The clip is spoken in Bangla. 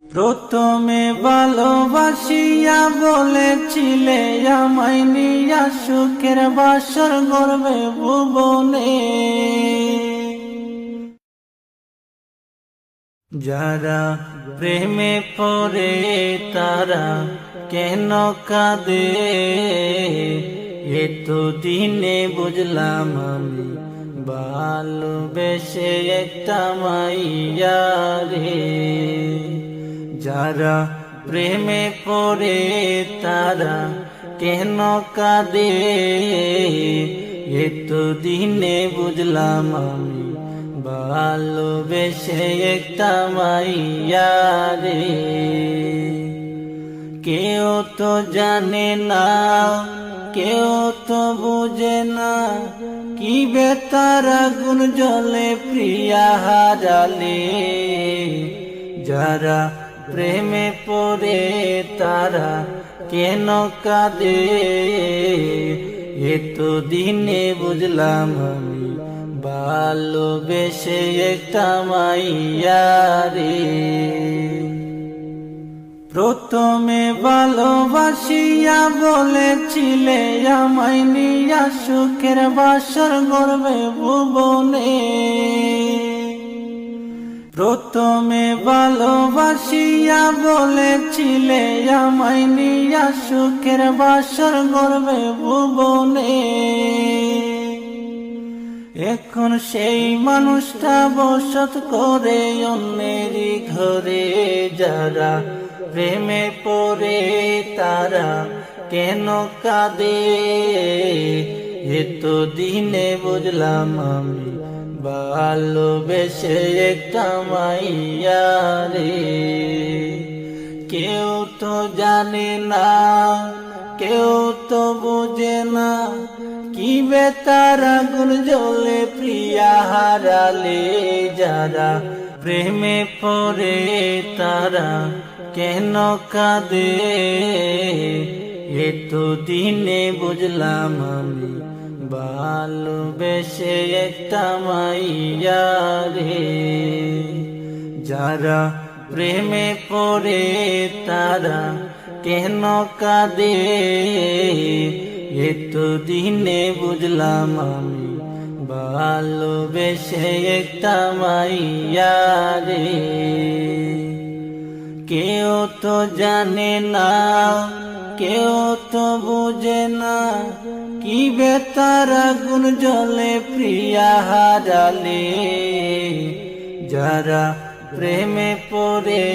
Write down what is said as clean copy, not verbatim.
প্রথমে ভালোবাসিয়া বলেছিলে আমায় নিয়া সুখের বাসর গড়বে ভুবনে। যারা প্রেমে পড়ে তারা কেন কাঁদে, এতো দিনে বুঝলাম আমি ভালোবেসে একটা মাইয়া রে। যারা প্রেমে পড়ে তারা কেন কাঁদে, এতো দিনে বুঝলাম আমি ভালোবেসে একটা মাইয়া রে। কেউ তো জানে না, কেউ তো বুঝে না, কি বেতার আগুন জ্বলে প্রিয়া হারালে। যারা প্রেমে পড়ে তারা কেন কাঁদে, এতো দিনে বুঝলাম আমি ভালোবেসে একটা মাইয়া রে। প্রথমে ভালোবাসিয়া বলেছিলে আমায় নিয়া সুখের বাসর গড়বে ভুবনে। প্রথমে ভালোবাসিয়া বলেছিলে আমায় নিয়া সুখের বাসর গড়বে ভুবনে। এখন সেই মানুষটা বসত করে অন্যেরই ঘরে। যারা প্রেমে পড়ে তারা কেন কাঁদে, এতো দিনে বুঝলাম আমি ভালোবেসে একটা মাইয়া রে। কেউ তো জানে না, কেউ তো বুঝে না, কি বেতার আগুন জ্বলে প্রিয়া হারালে। যারা প্রেমে পড়ে তারা কেন কাঁদে, এতো দিনে বুঝলাম আমি ভালোবেসে একটা মাইয়া রে। যারা প্রেমে পড়ে তারা কেন কাঁদে, এতো দিনে বুঝলাম আমি ভালোবেসে একটা মাইয়া রে। কেউ তো জানে না, কেউ তো বুঝে না, কি বেতার আগুন জ্বলে প্রিয়া হারালে। যারা প্রেমে পড়ে